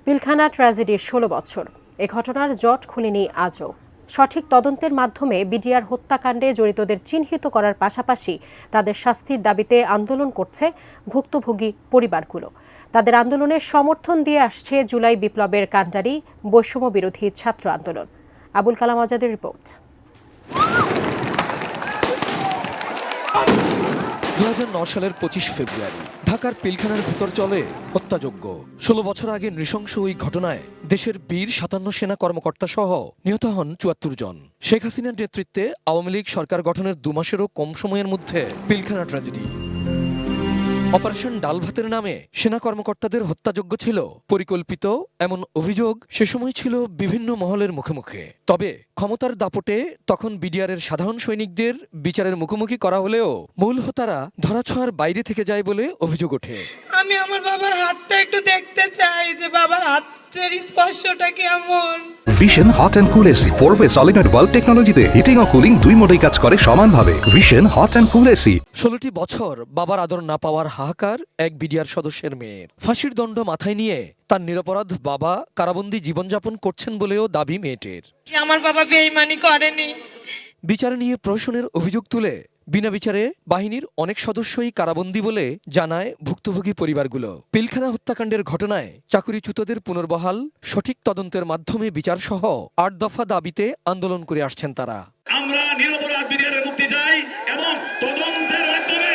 পিলখানা ট্র্যাজেডির ১৬ বছর এ ঘটনার জট খুলেনি আজও। সঠিক তদন্তের মাধ্যমে বিডিআর হত্যাকাণ্ডে জড়িতদের চিহ্নিত করার পাশাপাশি তাদের শাস্তির দাবিতে আন্দোলন করছে ভুক্তভোগী পরিবারগুলো। তাদের আন্দোলনের সমর্থন দিয়ে আসছে জুলাই বিপ্লবের কাণ্ডারি বৈষম্য বিরোধী ছাত্র আন্দোলন। আবুল কালাম আজাদের রিপোর্ট। ২০০৯ সালের ২৫ ফেব্রুয়ারি ঢাকার পিলখানার ভিতর চলে হত্যাযজ্ঞ। ১৬ বছর আগে নৃশংস ওই ঘটনায় দেশের বীর ৫৭ সেনা কর্মকর্তা সহ নিহত হন ৭৪ জন। শেখ হাসিনার নেতৃত্বে আওয়ামী লীগ সরকার গঠনের ২ মাসেরও কম সময়ের মধ্যে পিলখানা ট্র্যাজেডি। অপারেশন ডাল ভাতের নামে সেনা কর্মকর্তাদের হত্যাযজ্ঞ ছিল পরিকল্পিত, এমন অভিযোগ সে সময় ছিল বিভিন্ন মহলের মুখে মুখে। তবে ক্ষমতার দাপটে তখন বিডিআরের সাধারণ সৈনিকদের বিচারের মুখোমুখি করা হলেও মূল হোতারা ধরাছোঁয়ার বাইরে থেকে যায় বলে অভিযোগ ওঠে। আমি আমার বাবার হাতটা একটু দেখতে চাই যে বাবার হাতের স্পর্শটা কেমন। Vision hot and cool AC 4-way solenoid valve টেকনোলজিতে হিটিং ও কুলিং দুই মোডেই কাজ করে সমানভাবে। Vision hot and cool AC. ১৬টি বছর বাবার আদর না পাওয়ার হাহাকার এক বিডিআর সদস্যের মেয়ের। ফাঁসির দণ্ড মাথায় নিয়ে তার নিরপরাধ বাবা কারাবন্দী জীবনযাপন করছেন বলেও দাবি মেয়েটির। আমার বাবা বেঈমানি করেনি। বিচার নিয়ে প্রহসনের অভিযোগ তুলে বিনা বিচারে বাহিনীর অনেক সদস্যই কারাবন্দী বলে জানায় ভুক্তভোগী পরিবারগুলো। পিলখানা হত্যাকাণ্ডের ঘটনায় চাকুরিচ্যুতদের পুনর্বহাল, সঠিক তদন্তের মাধ্যমে বিচার সহ ৮ দফা দাবিতে আন্দোলন করে আসছেন তারা। আমরা নিরপরাধ বিডিআরের মুক্তি চাই এবং তদন্তের মাধ্যমে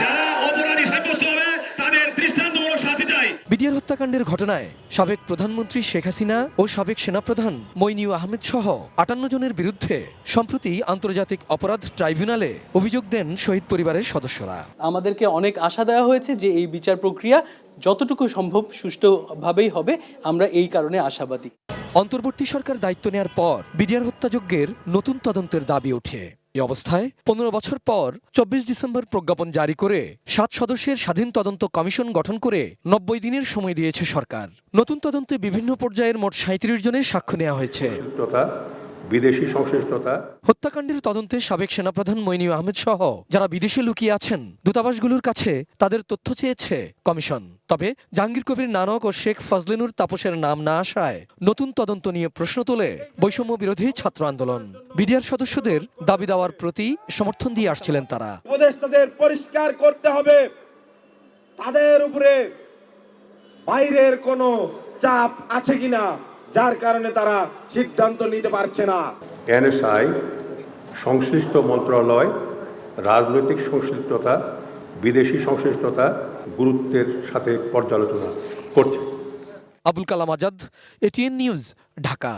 যারা অপরাধী সাব্যস্ত হবে তাদের দৃষ্টান্তমূলক শাস্তি চাই। বিডিআর হত্যাকাণ্ডের ঘটনায় সাবেক প্রধানমন্ত্রী শেখ হাসিনা ও সাবেক সেনাপ্রধান মইনিউ আহমেদ সহ ৫৮ জনের বিরুদ্ধে সম্প্রতি আন্তর্জাতিক অপরাধ ট্রাইব্যুনালে অভিযোগ দেন শহীদ পরিবারের সদস্যরা। আমাদেরকে অনেক আশা দেওয়া হয়েছে যে এই বিচার প্রক্রিয়া যতটুকু সম্ভব সুষ্ঠুভাবেই হবে, আমরা এই কারণে আশাবাদী। অন্তর্বর্তী সরকার দায়িত্ব নেয়ার পর বিডিআর হত্যাযজ্ঞের নতুন তদন্তের দাবি ওঠে। এই অবস্থায় ১৫ বছর পর ২৪ ডিসেম্বর প্রজ্ঞাপন জারি করে ৭ সদস্যের স্বাধীন তদন্ত কমিশন গঠন করে ৯০ দিনের সময় দিয়েছে সরকার। নতুন তদন্তে বিভিন্ন পর্যায়ের মোট ৩৭ জনের সাক্ষ্য নেওয়া হয়েছে। বিদেশি সংশ্লিষ্টতা, হত্যাকাণ্ডের তদন্তে সাবেক সেনাপ্রধান মইনিউ আহমেদ সহ যারা বিদেশে লুকিয়ে আছেন দূতাবাসগুলোর কাছে তাদের তথ্য চেয়েছে কমিশন। তবে জাহাঙ্গীর কবির নানক ও শেখ ফজলেনুর তাপসের নাম না আসায় নতুন তদন্ত নিয়ে প্রশ্ন তোলে বৈষম্য বিরোধী ছাত্র আন্দোলন। বিডিআর সদস্যদের দাবি দেওয়ার প্রতি সমর্থন দিয়ে আসছিলেন তারা। উপদেষ্টাদের পরিষ্কার করতে হবে তাদের উপরে বাইরের কোনো চাপ আছে কিনা, যার কারণে তারা সিদ্ধান্ত নিতে পারছে না। এনএসআই সংশ্লিষ্ট মন্ত্রণালয় রাজনৈতিক সংশ্লিষ্টতা, বিদেশি সংশ্লিষ্টতা গুরুত্বের সাথে পর্যালোচনা করছে। Abul Kalam Azad, ATN news, Dhaka.